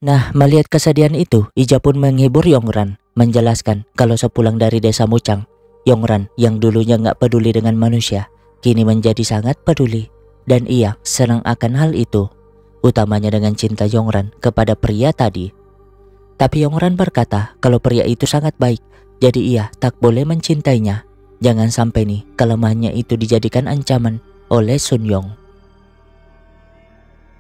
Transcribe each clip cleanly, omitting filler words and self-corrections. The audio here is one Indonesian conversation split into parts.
Nah, melihat kesedihan itu, Ija pun menghibur Yongran, menjelaskan kalau sepulang dari desa Mucang, Yongran yang dulunya nggak peduli dengan manusia, kini menjadi sangat peduli. Dan ia senang akan hal itu, utamanya dengan cinta Yongran kepada pria tadi. Tapi Yongran berkata kalau pria itu sangat baik, jadi ia tak boleh mencintainya. Jangan sampai nih kelemahannya itu dijadikan ancaman oleh Sun Yong.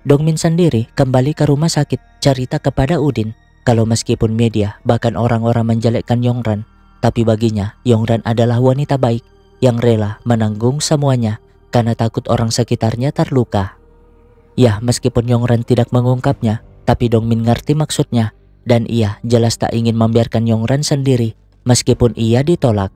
Dongmin sendiri kembali ke rumah sakit cerita kepada Udin kalau meskipun media bahkan orang-orang menjelekkan Yongran, tapi baginya Yongran adalah wanita baik yang rela menanggung semuanya karena takut orang sekitarnya terluka. Ya, meskipun Yongran tidak mengungkapnya, tapi Dongmin ngerti maksudnya dan ia jelas tak ingin membiarkan Yongran sendiri meskipun ia ditolak.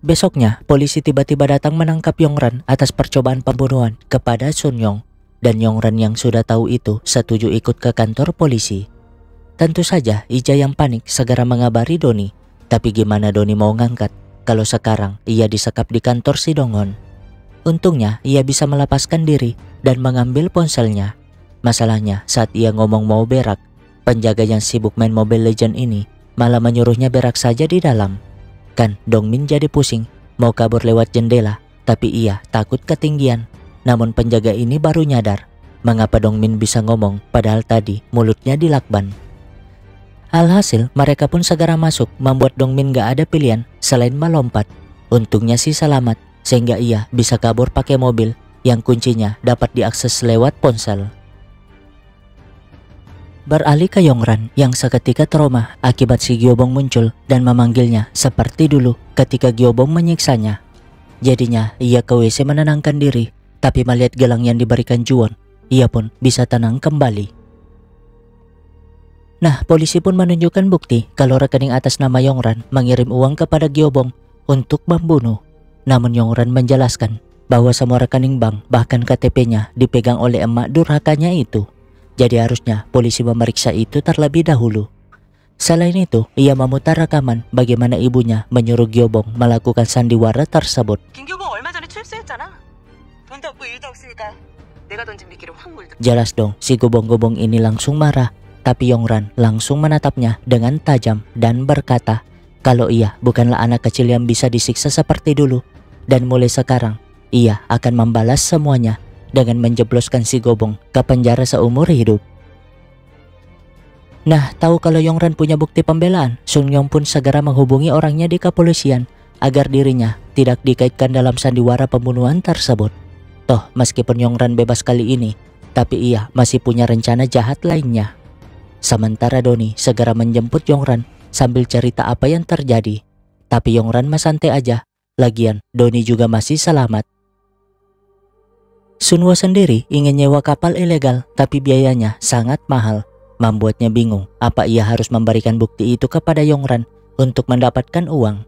Besoknya, polisi tiba-tiba datang menangkap Yongran atas percobaan pembunuhan kepada Sun Yong. Dan Yongran yang sudah tahu itu setuju ikut ke kantor polisi. Tentu saja Ija yang panik segera mengabari Doni. Tapi gimana Doni mau ngangkat kalau sekarang ia disekap di kantor si Donghon. Untungnya ia bisa melepaskan diri dan mengambil ponselnya. Masalahnya saat ia ngomong mau berak, penjaga yang sibuk main Mobile Legends ini malah menyuruhnya berak saja di dalam. Kan Dongmin jadi pusing mau kabur lewat jendela, tapi ia takut ketinggian. Namun penjaga ini baru nyadar mengapa Dongmin bisa ngomong padahal tadi mulutnya dilakban. Alhasil mereka pun segera masuk membuat Dongmin gak ada pilihan selain melompat. Untungnya sih selamat sehingga ia bisa kabur pakai mobil yang kuncinya dapat diakses lewat ponsel. Beralih ke Yongran yang seketika trauma akibat si Gyobong muncul dan memanggilnya seperti dulu ketika Gyobong menyiksanya. Jadinya ia ke WC menenangkan diri. Tapi melihat gelang yang diberikan Juwon, ia pun bisa tenang kembali. Nah, polisi pun menunjukkan bukti kalau rekening atas nama Yongran mengirim uang kepada Gyobong untuk membunuh. Namun Yongran menjelaskan bahwa semua rekening bank bahkan KTP-nya dipegang oleh emak durhakanya itu. Jadi harusnya polisi memeriksa itu terlebih dahulu. Selain itu, ia memutar rekaman bagaimana ibunya menyuruh Gyobong melakukan sandiwara tersebut. Jelas dong, si gobong-gobong ini langsung marah. Tapi Yongran langsung menatapnya dengan tajam dan berkata kalau ia bukanlah anak kecil yang bisa disiksa seperti dulu. Dan mulai sekarang, ia akan membalas semuanya dengan menjebloskan si gobong ke penjara seumur hidup. Nah, tahu kalau Yongran punya bukti pembelaan, Sun Yong pun segera menghubungi orangnya di kepolisian agar dirinya tidak dikaitkan dalam sandiwara pembunuhan tersebut. Toh, meskipun Yongran bebas kali ini, tapi ia masih punya rencana jahat lainnya. Sementara Doni segera menjemput Yongran sambil cerita apa yang terjadi. Tapi Yongran mah santai aja, lagian Doni juga masih selamat. Sunwo sendiri ingin nyewa kapal ilegal, tapi biayanya sangat mahal. Membuatnya bingung apa ia harus memberikan bukti itu kepada Yongran untuk mendapatkan uang.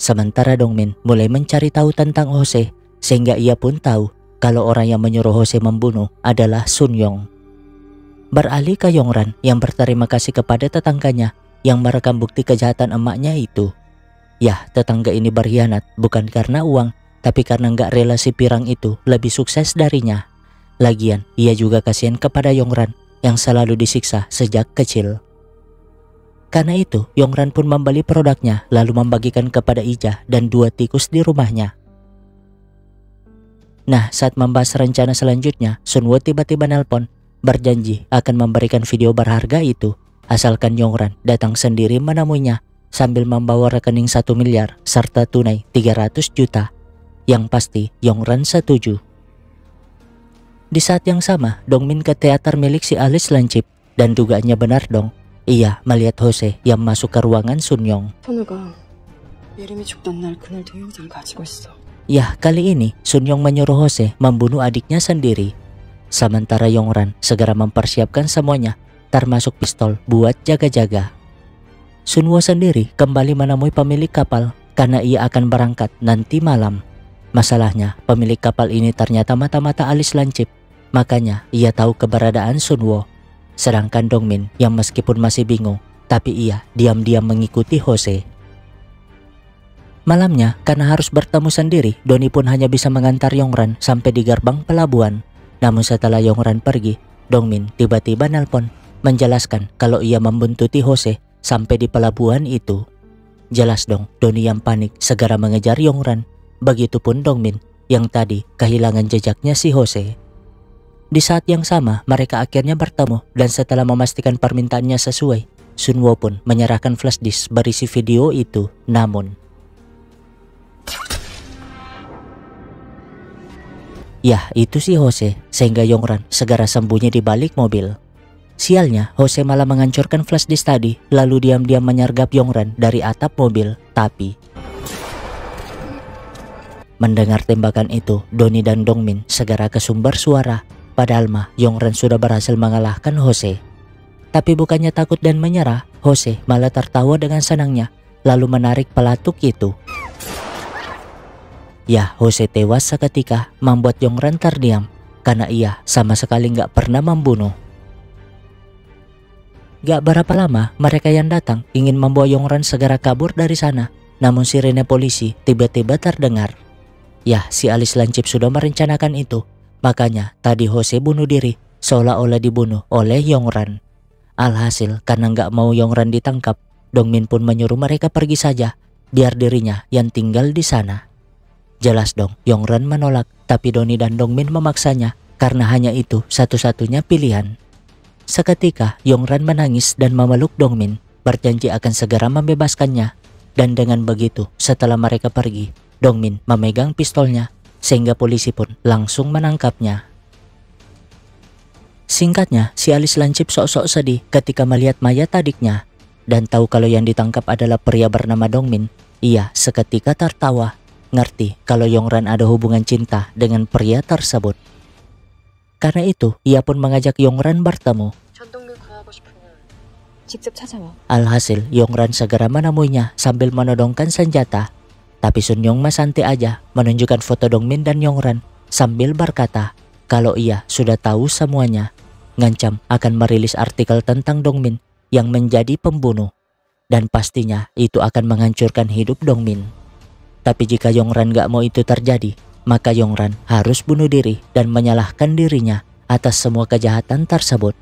Sementara Dongmin mulai mencari tahu tentang Hose, sehingga ia pun tahu kalau orang yang menyuruh Hose membunuh adalah Sun Yong. Beralih ke Yongran yang berterima kasih kepada tetangganya yang merekam bukti kejahatan emaknya itu. Ya, tetangga ini berkhianat bukan karena uang, tapi karena nggak rela si pirang itu lebih sukses darinya. Lagian, ia juga kasihan kepada Yongran yang selalu disiksa sejak kecil. Karena itu, Yongran pun membeli produknya lalu membagikan kepada Ija dan 2 tikus di rumahnya. Nah, saat membahas rencana selanjutnya, Sunwo tiba-tiba nelpon, berjanji akan memberikan video berharga itu, asalkan Yongran datang sendiri menemuinya, sambil membawa rekening 1 miliar serta tunai 300 juta. Yang pasti, Yongran setuju. Di saat yang sama, Dongmin ke teater milik si Alice Lancip, dan dugaannya benar dong, ia melihat Hose yang masuk ke ruangan Sun Yong. Ya, kali ini Sun Yong menyuruh Hose membunuh adiknya sendiri. Sementara Yongran segera mempersiapkan semuanya, termasuk pistol buat jaga-jaga. Sunwo sendiri kembali menemui pemilik kapal karena ia akan berangkat nanti malam. Masalahnya, pemilik kapal ini ternyata mata-mata Alice Lancip, makanya ia tahu keberadaan Sunwo. Sedangkan Dongmin yang meskipun masih bingung, tapi ia diam-diam mengikuti Hose. Malamnya, karena harus bertemu sendiri, Doni pun hanya bisa mengantar Yongran sampai di gerbang pelabuhan. Namun setelah Yongran pergi, Dongmin tiba-tiba nelpon menjelaskan kalau ia membuntuti Jose sampai di pelabuhan itu. Jelas dong, Donnie yang panik segera mengejar Yongran. Begitupun Dongmin yang tadi kehilangan jejaknya si Jose. Di saat yang sama, mereka akhirnya bertemu dan setelah memastikan permintaannya sesuai, Sunwo pun menyerahkan flash disk berisi video itu. Namun, ya itu si Jose, sehingga Yongran segera sembunyi di balik mobil. Sialnya, Jose malah menghancurkan flash disk tadi, lalu diam-diam menyergap Yongran dari atap mobil. Tapi mendengar tembakan itu, Donnie dan Dongmin segera ke sumber suara. Padahal mah Yongran sudah berhasil mengalahkan Jose. Tapi bukannya takut dan menyerah, Jose malah tertawa dengan senangnya, lalu menarik pelatuk itu. Ya, Jose tewas seketika, membuat Yongran terdiam karena ia sama sekali nggak pernah membunuh. Gak berapa lama, mereka yang datang ingin membawa Yongran segera kabur dari sana. Namun sirene polisi tiba-tiba terdengar. Ya, si alis lancip sudah merencanakan itu. Makanya tadi Jose bunuh diri, seolah-olah dibunuh oleh Yongran. Alhasil, karena nggak mau Yongran ditangkap, Dongmin pun menyuruh mereka pergi saja, biar dirinya yang tinggal di sana. Jelas dong, Yongran menolak, tapi Donnie dan Dongmin memaksanya, karena hanya itu satu-satunya pilihan. Seketika, Yongran menangis dan memeluk Dongmin, berjanji akan segera membebaskannya. Dan dengan begitu, setelah mereka pergi, Dongmin memegang pistolnya, sehingga polisi pun langsung menangkapnya. Singkatnya, si alis lancip sok-sok sedih ketika melihat mayat adiknya. Dan tahu kalau yang ditangkap adalah pria bernama Dongmin. Ia seketika tertawa, ngerti kalau Yongran ada hubungan cinta dengan pria tersebut. Karena itu, ia pun mengajak Yongran bertemu. Alhasil, Yongran segera menemuinya sambil menodongkan senjata. Tapi Sun Yong mah santai aja, menunjukkan foto Dongmin dan Yongran sambil berkata kalau ia sudah tahu semuanya. Ngancam akan merilis artikel tentang Dongmin yang menjadi pembunuh. Dan pastinya itu akan menghancurkan hidup Dongmin. Tapi jika Yongran gak mau itu terjadi, maka Yongran harus bunuh diri dan menyalahkan dirinya atas semua kejahatan tersebut.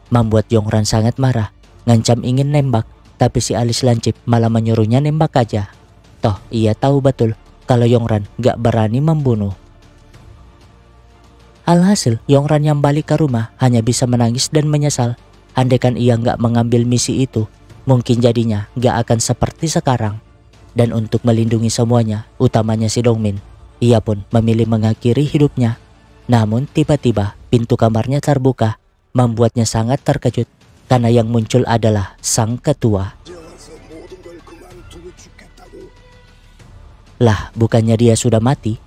Membuat Yongran sangat marah, ngancam ingin nembak, tapi si alis lancip malah menyuruhnya nembak aja. Toh ia tahu betul kalau Yongran gak berani membunuh. Alhasil, Yongran yang balik ke rumah hanya bisa menangis dan menyesal. Andaikan ia gak mengambil misi itu, mungkin jadinya gak akan seperti sekarang. Dan untuk melindungi semuanya, utamanya si Dongmin, ia pun memilih mengakhiri hidupnya. Namun tiba-tiba pintu kamarnya terbuka, membuatnya sangat terkejut karena yang muncul adalah sang ketua. Lah, bukannya dia sudah mati?